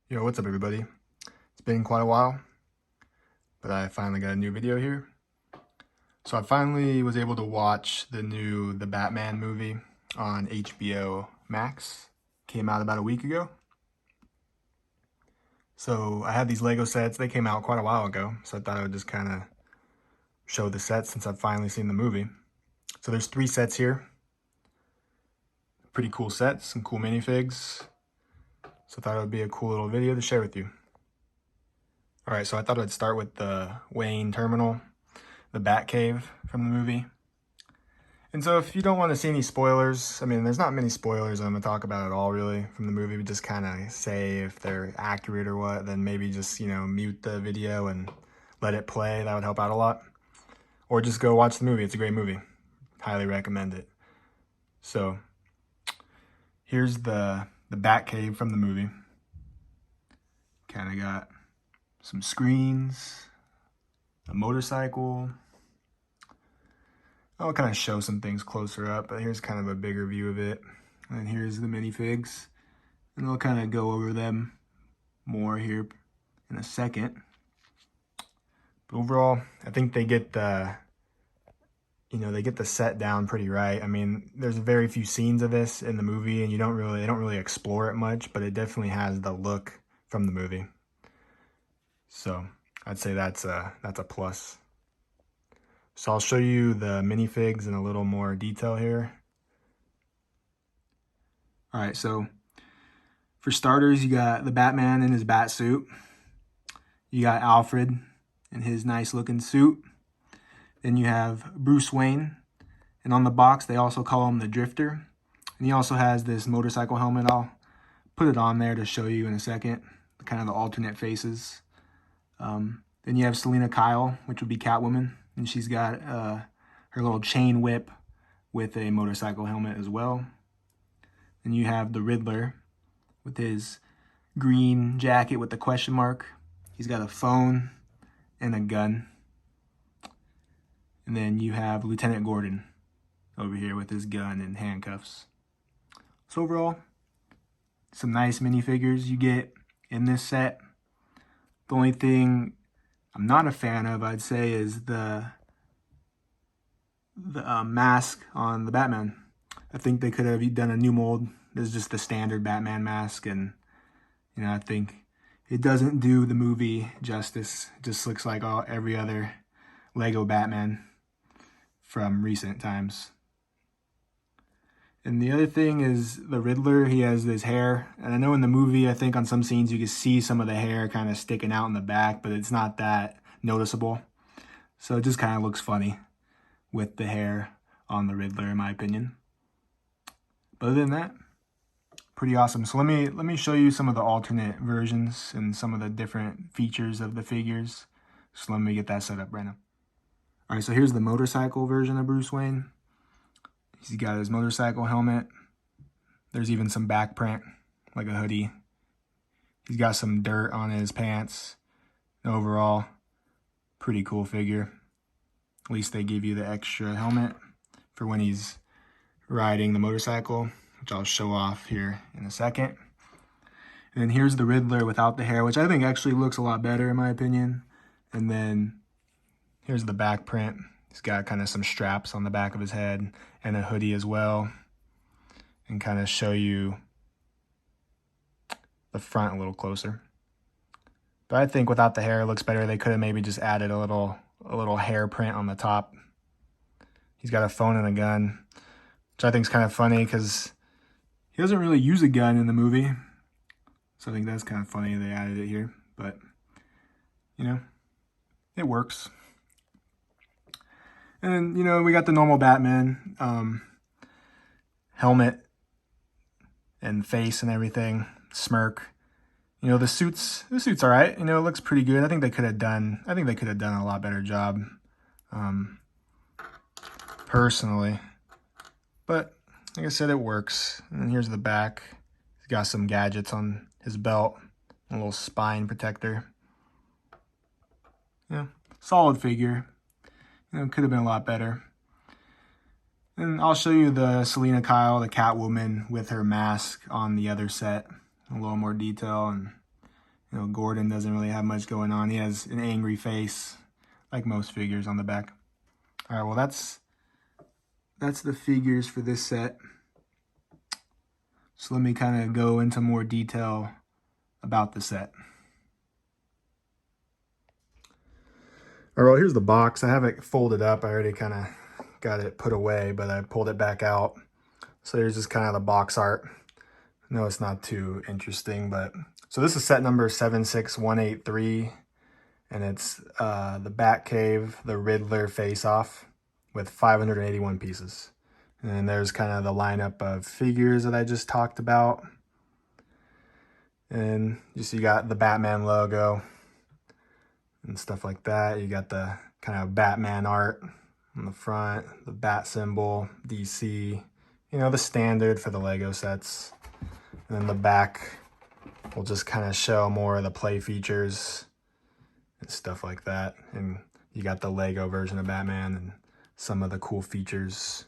Yo, what's up everybody? It's been quite a while, but I finally got a new video here. So I finally was able to watch the Batman movie on HBO Max. Came out about a week ago. So I had these Lego sets. They came out quite a while ago, so I thought I would just kind of show the sets since I've finally seen the movie. So there's 3 sets here. Pretty cool sets, some cool minifigs. So I thought it would be a cool little video to share with you. Alright, so I thought I'd start with the Wayne Terminal, the Batcave from the movie. And so if you don't want to see any spoilers, I mean, there's not many spoilers I'm going to talk about at all, really, from the movie. We just kind of say if they're accurate or what, then maybe just, mute the video and let it play. That would help out a lot. Or just go watch the movie. It's a great movie. Highly recommend it. So here's the Batcave from the movie. Kind of got some screens, a motorcycle. I'll kind of show some things closer up, but here's kind of a bigger view of it. And here's the minifigs. And I'll kind of go over them more here in a second. But overall, I think they get the set down pretty right. I mean, there's very few scenes of this in the movie, and they don't really explore it much, but it definitely has the look from the movie. So I'd say that's a plus. So I'll show you the minifigs in a little more detail here. All right, so for starters, you got the Batman in his bat suit. You got Alfred in his nice looking suit. Then you have Bruce Wayne. And on the box, they also call him the Drifter. And he also has this motorcycle helmet. I'll put it on there to show you in a second, kind of the alternate faces. Then you have Selina Kyle, which would be Catwoman. And she's got her little chain whip with a motorcycle helmet as well. Then you have the Riddler with his green jacket with the question mark. He's got a phone and a gun. And then you have Lieutenant Gordon over here with his gun and handcuffs. So overall, some nice minifigures you get in this set. The only thing I'm not a fan of, I'd say, is the mask on the Batman. I think they could have done a new mold. This is just the standard Batman mask, and I think it doesn't do the movie justice. It just looks like every other Lego Batman from recent times. And the other thing is the Riddler. He has this hair, and I know in the movie, I think on some scenes you can see some of the hair kind of sticking out in the back, but it's not that noticeable. So it just kind of looks funny with the hair on the Riddler, in my opinion. But other than that, pretty awesome. So let me show you some of the alternate versions and some of the different features of the figures. So let me get that set up right now. All right, so here's the motorcycle version of Bruce Wayne. He's got his motorcycle helmet. There's even some back print, like a hoodie. He's got some dirt on his pants. Overall, pretty cool figure. At least they give you the extra helmet for when he's riding the motorcycle, which I'll show off here in a second. And then here's the Riddler without the hair, which I think actually looks a lot better in my opinion. And then here's the back print. He's got kind of some straps on the back of his head and a hoodie as well. And kind of show you the front a little closer. But I think without the hair, it looks better. They could have maybe just added a little hair print on the top. He's got a phone and a gun, which I think is kind of funny because he doesn't really use a gun in the movie. So I think that's kind of funny they added it here. But, it works. And then, we got the normal Batman helmet and face and everything, smirk. The suit's all right. It looks pretty good. I think they could have done a lot better job, personally. But like I said, it works. And then here's the back. He's got some gadgets on his belt, a little spine protector. Solid figure. Could have been a lot better. And I'll show you the Selina Kyle, the Catwoman, with her mask on the other set. A little more detail, and You know, Gordon doesn't really have much going on. He has an angry face, like most figures on the back. All right, well, that's the figures for this set. So let me kind of go into more detail about the set. All right, well, here's the box. I have it folded up. I already kind of got it put away, but I pulled it back out. So here's just kind of the box art. No, it's not too interesting, but so this is set number 76183, and it's the Batcave, the Riddler face-off with 581 pieces. And then there's kind of the lineup of figures that I just talked about. And you got the Batman logo and stuff like that. You got the kind of Batman art on the front, the bat symbol, DC, you know, the standard for the Lego sets. And then the back will just kind of show more of the play features and stuff like that. And you got the Lego version of Batman and some of the cool features.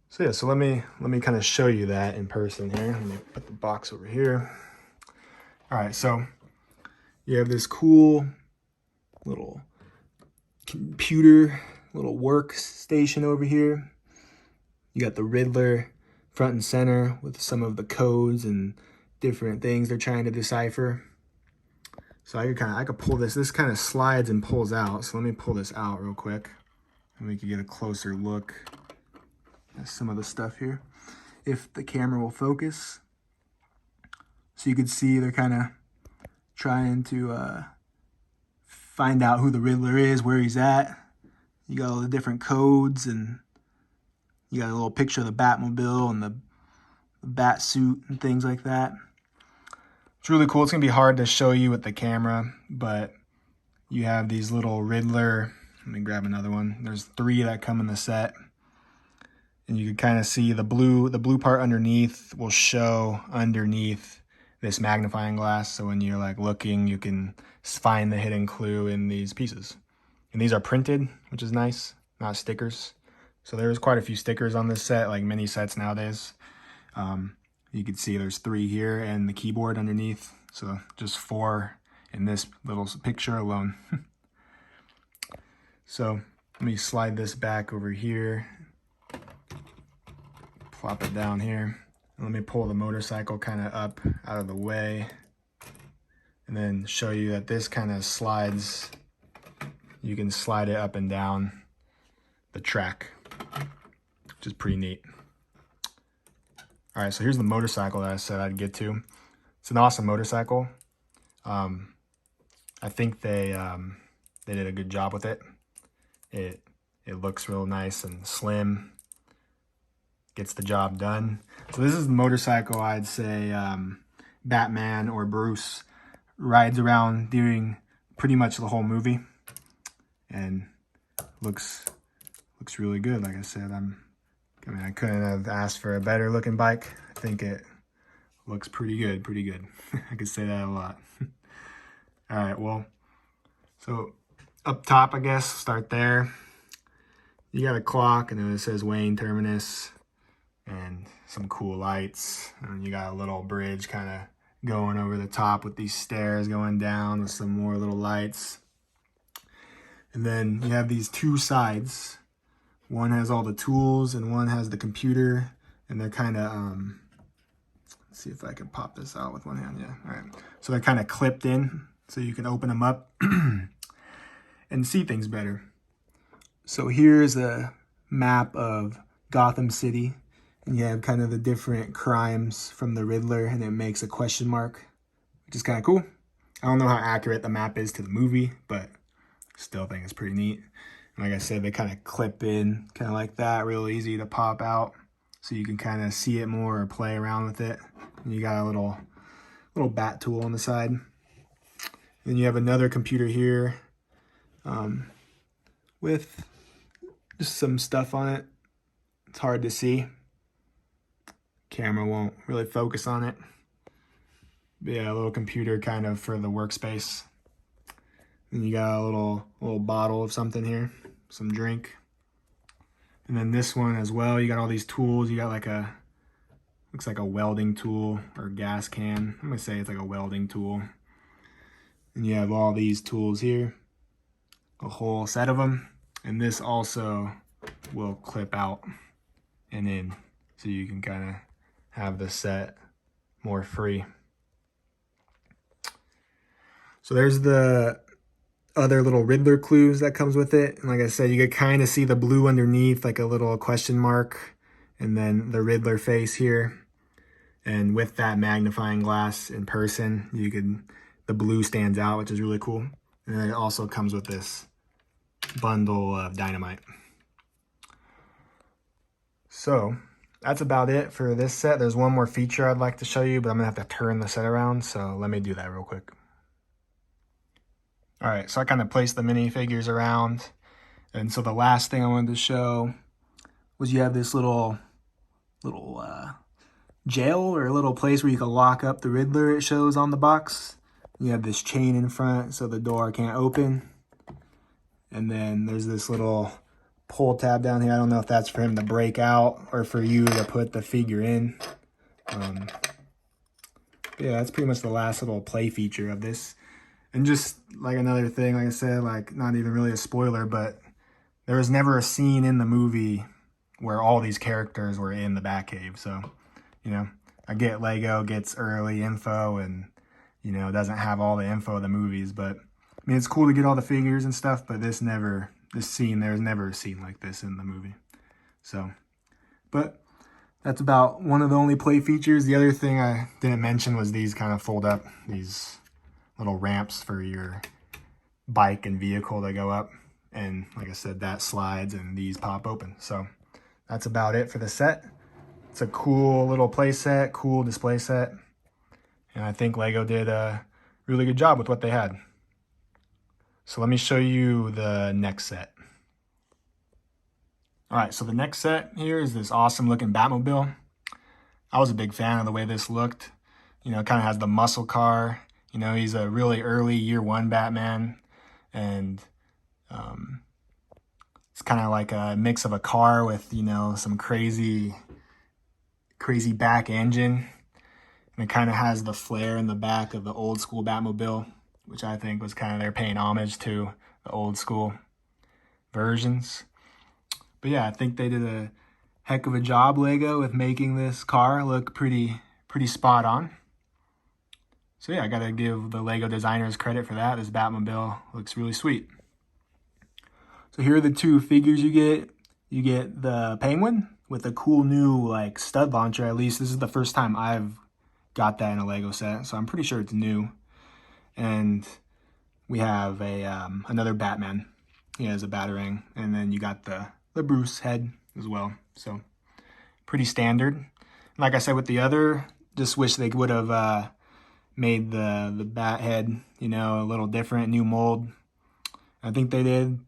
So yeah, so let me kind of show you that in person here. Let me put the box over here. All right, so you have this cool little computer, little workstation over here. You got the Riddler front and center with some of the codes and different things they're trying to decipher. So I could pull this. This kind of slides and pulls out. So let me pull this out real quick, and we can get a closer look at some of the stuff here, if the camera will focus. So you can see they're kind of trying to find out who the Riddler is, where he's at. You got all the different codes, and you got a little picture of the Batmobile and the bat suit and things like that. It's really cool. It's going to be hard to show you with the camera, but you have these little Riddler. Let me grab another one. There's 3 that come in the set. And you can kind of see the blue part underneath will show underneath this magnifying glass. So when you're like looking, you can find the hidden clue in these pieces. And these are printed, which is nice, not stickers. So there's quite a few stickers on this set, like many sets nowadays. You can see there's 3 here and the keyboard underneath. So just 4 in this little picture alone. So let me slide this back over here. Plop it down here. Let me pull the motorcycle kind of up out of the way, and then show you that this kind of slides. You can slide it up and down the track, which is pretty neat. All right, so here's the motorcycle that I said I'd get to. It's an awesome motorcycle. I think they did a good job with it. It looks real nice and slim. Gets the job done. So this is the motorcycle I'd say Batman or Bruce rides around during pretty much the whole movie, and looks really good. Like I said, I mean, I couldn't have asked for a better looking bike. I think it looks pretty good. I could say that a lot. All right, well, so up top, I guess, start there. You got a clock, and then it says Wayne Terminus, and some cool lights. And you got a little bridge kind of going over the top with these stairs going down with some more little lights. And then you have these 2 sides. One has all the tools and one has the computer, and they're kind of, let's see if I can pop this out with one hand. Yeah, all right. So they're kind of clipped in, so you can open them up and see things better. So here's a map of Gotham City. And you have kind of the different crimes from the Riddler, and it makes a question mark, which is kind of cool. I don't know how accurate the map is to the movie, but still think it's pretty neat. And like I said, they kind of clip in, kind of like that, real easy to pop out. So you can kind of see it more or play around with it. And you got a little bat tool on the side. Then you have another computer here with just some stuff on it. It's hard to see. Camera won't really focus on it. But yeah, a little computer kind of for the workspace. And you got a little bottle of something here, some drink. And then this one as well, you got all these tools. You got like Looks like a welding tool or gas can. I'm gonna say it's like a welding tool. And you have all these tools here, a whole set of them. And this also will clip out and in, so you can kind of have the set more free. So there's the other little Riddler clues that comes with it. And like I said, you could kind of see the blue underneath, like a little question mark, and then the Riddler face here. And with that magnifying glass in person, the blue stands out, which is really cool. And then it also comes with this bundle of dynamite. So that's about it for this set. There's one more feature I'd like to show you, but I'm gonna have to turn the set around, so let me do that real quick. All right, so I kind of placed the minifigures around, and so the last thing I wanted to show was you have this little jail or a little place where you can lock up the Riddler. It shows on the box. You have this chain in front so the door can't open, and then there's this little pull tab down here. I don't know if that's for him to break out or for you to put the figure in. Yeah, that's pretty much the last little play feature of this. And just like another thing, like I said, like not even really a spoiler, but there was never a scene in the movie where all these characters were in the Batcave. So, you know, I get Lego gets early info and, you know, doesn't have all the info of the movies, but I mean, it's cool to get all the figures and stuff, but there's never a scene like this in the movie. So, but that's about one of the only play features. The other thing I didn't mention was these kind of fold up, these little ramps for your bike and vehicle to go up. And like I said, that slides and these pop open. So that's about it for the set. It's a cool little play set, cool display set. And I think Lego did a really good job with what they had. So let me show you the next set. All right, so the next set here is this awesome looking Batmobile. I was a big fan of the way this looked. You know, it kind of has the muscle car. You know, he's a really early year one Batman, and it's kind of like a mix of a car with, you know, some crazy back engine. And it kind of has the flare in the back of the old school Batmobile, which I think was kind of they're paying homage to the old school versions. But yeah, I think they did a heck of a job, Lego, with making this car look pretty spot on. So yeah, I gotta give the Lego designers credit for that. This Batmobile looks really sweet. So here are the two figures you get. You get the Penguin with a cool new like stud launcher. At least this is the first time I've got that in a Lego set, so I'm pretty sure it's new. And we have another Batman. He has a Batarang, and then you got the Bruce head as well. So pretty standard. Like I said with the other, just wish they would have made the bat head, you know, a little different, new mold. I think they did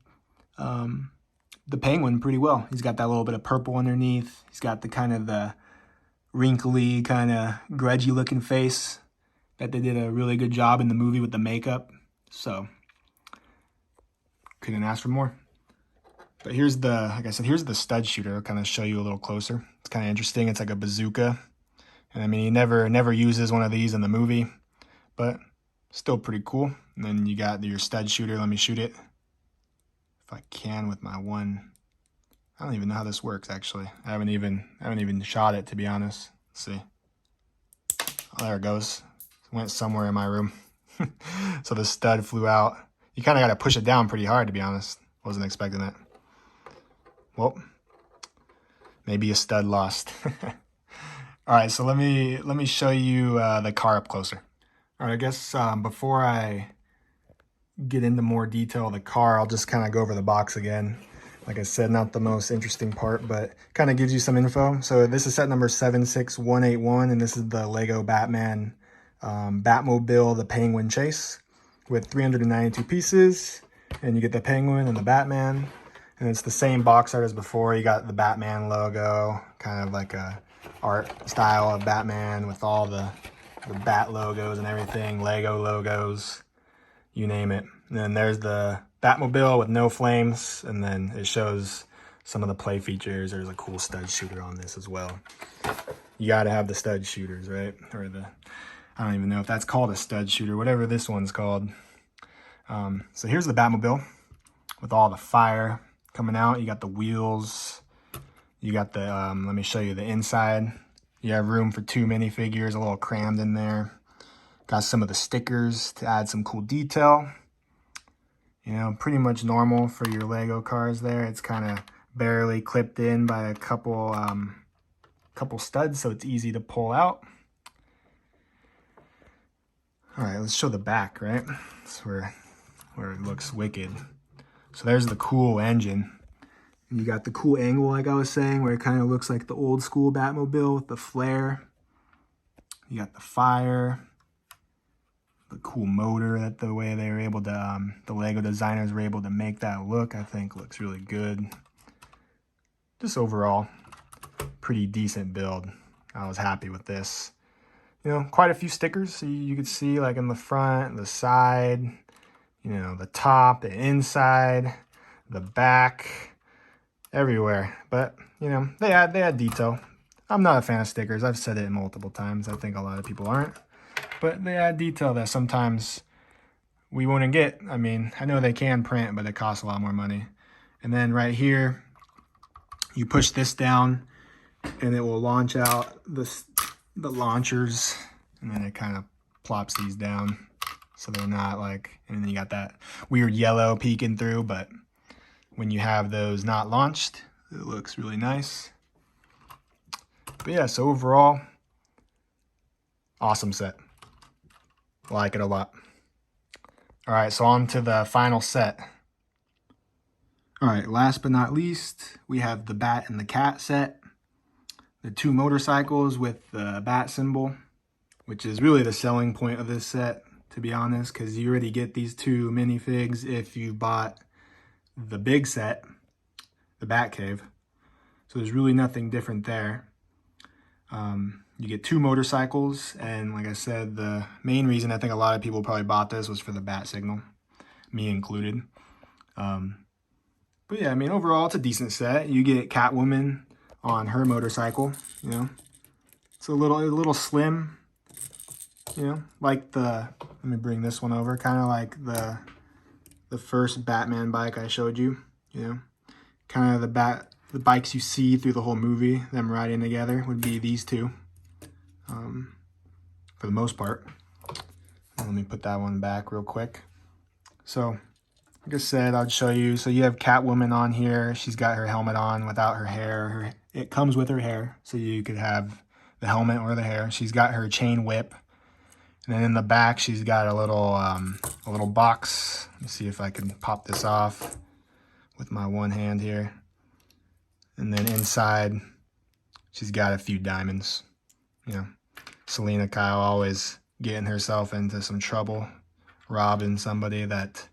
the Penguin pretty well. He's got that little bit of purple underneath. He's got the kind of the wrinkly, kind of grudgy looking face that they did a really good job in the movie with the makeup. So couldn't ask for more. But here's the, like I said, here's the stud shooter. I'll kind of show you a little closer. It's kind of interesting. It's like a bazooka. And I mean, he never uses one of these in the movie, but still pretty cool. And then you got your stud shooter. Let me shoot it if I can with my one. I don't even know how this works, actually. I haven't even shot it, to be honest. Let's see. Oh, there it goes. It went somewhere in my room. So the stud flew out. You kind of got to push it down pretty hard, to be honest. Wasn't expecting that. Well, maybe a stud lost. All right, so let me show you the car up closer. All right, I guess before I get into more detail of the car, I'll just kind of go over the box again. Like I said, not the most interesting part, but kind of gives you some info. So this is set number 76181, and this is the Lego Batman Batmobile, the Penguin Chase, with 392 pieces. And you get the Penguin and the Batman. And it's the same box art as before. You got the Batman logo, kind of like a art style of Batman with all the Bat logos and everything, Lego logos, you name it. And then there's the Batmobile with no flames, and then it shows some of the play features. There's a cool stud shooter on this as well. You got to have the stud shooters, right? Or the, I don't even know if that's called a stud shooter, whatever this one's called. So here's the Batmobile with all the fire coming out. You got the wheels. You got the, let me show you the inside. You have room for 2 minifigures, a little crammed in there. Got some of the stickers to add some cool detail. You know, pretty much normal for your Lego cars there. It's kind of barely clipped in by a couple studs, so it's easy to pull out. All right, let's show the back, right? That's where it looks wicked. So there's the cool engine. And you got the cool angle, like I was saying, where it kind of looks like the old school Batmobile with the flare. You got the fire, the cool motor, that the way they were able to, the Lego designers were able to make that look, I think looks really good. Just overall, pretty decent build. I was happy with this. You know, quite a few stickers, so you could see like in the front, the side, you know, the top, the inside, the back, everywhere. But, you know, they had detail. I'm not a fan of stickers. I've said it multiple times. I think a lot of people aren't. But they add detail that sometimes we wouldn't get. I mean, I know they can print, but it costs a lot more money. And then right here, you push this down, and it will launch out the launchers, and then it kind of plops these down so they're not like, and then you got that weird yellow peeking through, but when you have those not launched, it looks really nice. But yeah, so overall, awesome set. Like it a lot. All right, so on to the final set. All right, last but not least, we have the Bat and the Cat set. The 2 motorcycles with the bat symbol, which is really the selling point of this set, to be honest, because you already get these 2 minifigs if you bought the big set, the Batcave. So there's really nothing different there. You get 2 motorcycles, and like I said, the main reason I think a lot of people probably bought this was for the bat signal, me included. But yeah, I mean, overall, it's a decent set. You get Catwoman on her motorcycle, you know. It's a little slim, you know, like the, let me bring this one over, kind of like the first Batman bike I showed you, you know. Kind of the bikes you see through the whole movie, them riding together, would be these 2, for the most part. Let me put that one back real quick. So, like I said, I'll show you. So you have Catwoman on here. She's got her helmet on without her hair. It comes with her hair, so you could have the helmet or the hair. She's got her chain whip. And then in the back, she's got a little box. Let me see if I can pop this off with my one hand here. And then inside, she's got a few diamonds. You know, Selina Kyle always getting herself into some trouble, robbing somebody that,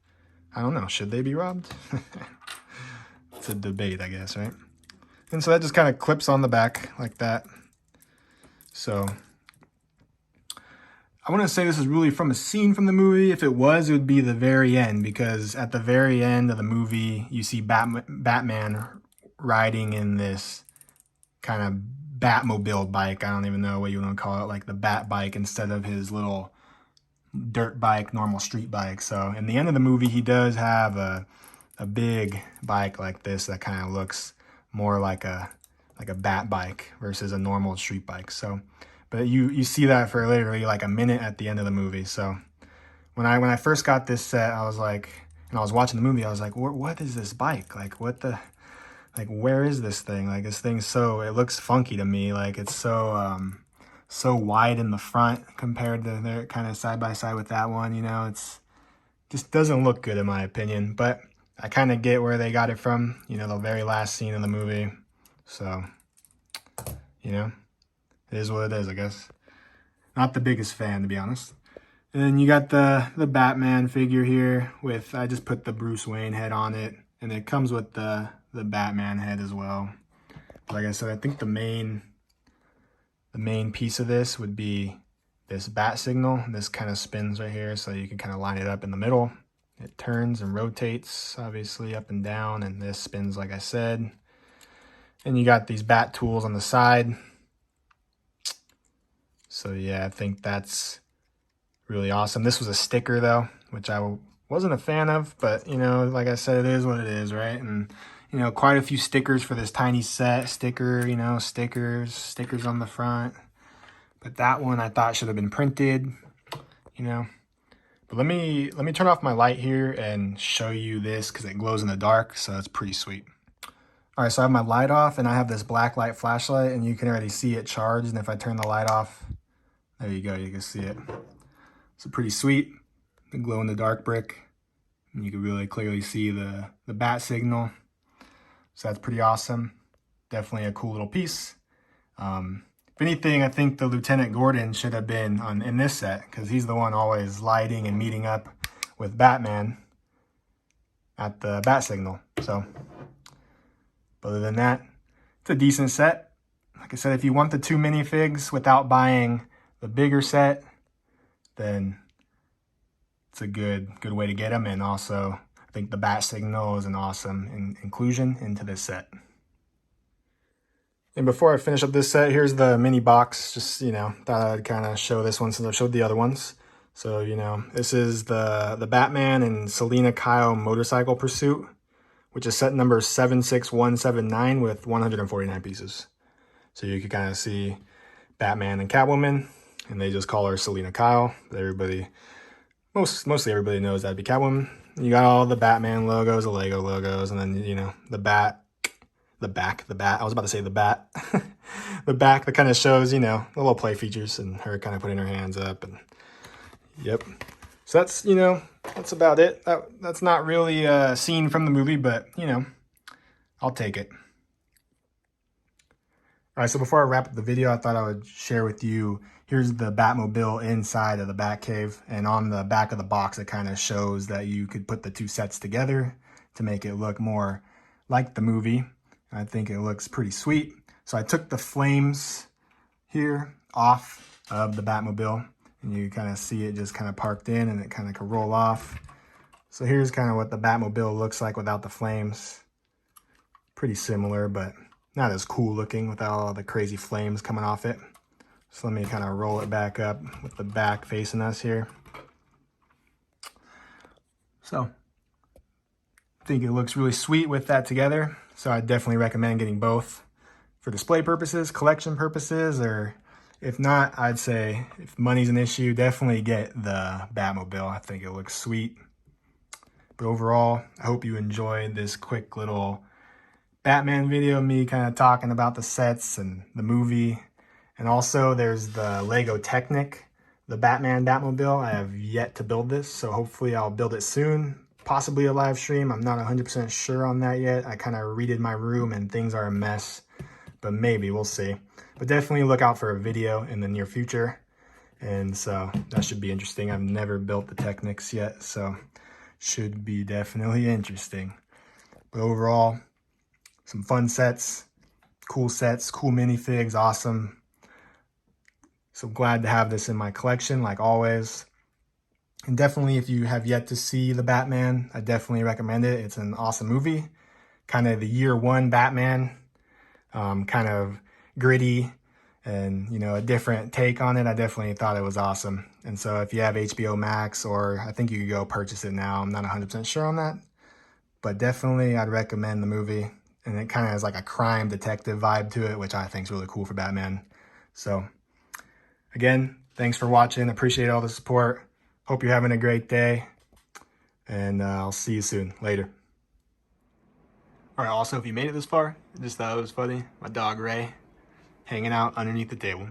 I don't know, should they be robbed? It's a debate, I guess, right? And so that just kind of clips on the back like that. So I want to say this is really from a scene from the movie. If it was, it would be the very end, because at the very end of the movie, you see Batman riding in this kind of Batmobile bike. I don't even know what you want to call it, like the Bat bike instead of his little dirt bike, normal street bike. So in the end of the movie, he does have a big bike like this that kind of looks more like a Bat bike versus a normal street bike. So, but you see that for literally like a minute at the end of the movie. So when I first got this set, I was like, and I was watching the movie, I was like, what is this bike? Like, where is this thing? Like, this thing's it looks funky to me. Like, it's so wide in the front compared to their kind of side by side with that one, you know. It's just doesn't look good in my opinion, but I kind of get where they got it from, you know, the very last scene of the movie. So, you know, it is what it is, I guess. Not the biggest fan, to be honest. And then you got the Batman figure here with, I just put the Bruce Wayne head on it, and it comes with the Batman head as well. Like I said, I think the main piece of this would be this bat signal. This kind of spins right here, so you can kind of line it up in the middle. It turns and rotates, obviously, up and down, and this spins, like I said. And you got these bat tools on the side. So yeah, I think that's really awesome. This was a sticker though, which I wasn't a fan of, but you know, like I said, it is what it is, right? And you know, quite a few stickers for this tiny set. Sticker, you know, stickers on the front. But that one I thought should have been printed, you know. But let me turn off my light here and show you this because it glows in the dark, so it's pretty sweet. All right, so I have my light off and I have this black light flashlight and you can already see it charged. And if I turn the light off, there you go, you can see it. So pretty sweet, the glow in the dark brick. And you can really clearly see the bat signal. So that's pretty awesome. Definitely a cool little piece. If anything, I think the Lieutenant Gordon should have been in this set because he's the one always lighting and meeting up with Batman at the bat signal. So other than that, it's a decent set. Like I said, if you want the 2 minifigs without buying the bigger set, then it's a good way to get them. And also, I think the bat signal is an awesome inclusion into this set. And before I finish up this set, here's the mini box. Just, you know, thought I'd kind of show this one since I showed the other ones. So, you know, this is the Batman and Selina Kyle motorcycle pursuit, which is set number 76179 with 149 pieces. So you can kind of see Batman and Catwoman, and they just call her Selina Kyle. But everybody, mostly everybody knows that'd be Catwoman. You got all the Batman logos, the Lego logos, and then, you know, the bat. I was about to say the bat. The back that kind of shows, you know, the little play features and her kind of putting her hands up. And yep. So that's, you know, that's about it. That's not really a scene from the movie, but, you know, I'll take it. All right, so before I wrap up the video, I thought I would share with you, here's the Batmobile inside of the Batcave. And on the back of the box, it kind of shows that you could put the 2 sets together to make it look more like the movie. I think it looks pretty sweet. So I took the flames here off of the Batmobile, and you kind of see it just kind of parked in and it kind of can roll off. So here's kind of what the Batmobile looks like without the flames. Pretty similar, but not as cool looking without all the crazy flames coming off it. So let me kind of roll it back up with the back facing us here. So I think it looks really sweet with that together. So I definitely recommend getting both for display purposes, collection purposes, or if not, I'd say if money's an issue, definitely get the Batmobile. I think it looks sweet. But overall, I hope you enjoyed this quick little Batman video, me kind of talking about the sets and the movie. And also there's the Lego Technic, the Batman Batmobile. I have yet to build this, so hopefully I'll build it soon. Possibly a live stream. I'm not 100% sure on that yet. I kind of redid my room and things are a mess, but maybe, we'll see. But definitely look out for a video in the near future. And so that should be interesting. I've never built the Technics yet, so should be definitely interesting. But overall, some fun sets, cool minifigs, awesome. So glad to have this in my collection, like always. And definitely, if you have yet to see The Batman, I definitely recommend it. It's an awesome movie. Kind of the year 1 Batman, kind of gritty and, you know, a different take on it. I definitely thought it was awesome. And so if you have HBO Max, or I think you could go purchase it now. I'm not 100% sure on that. But definitely, I'd recommend the movie. And it kind of has like a crime detective vibe to it, which I think is really cool for Batman. So again, thanks for watching. Appreciate all the support. Hope you're having a great day, and I'll see you soon. Later. All right, also, if you made it this far, I just thought it was funny. My dog, Ray, hanging out underneath the table.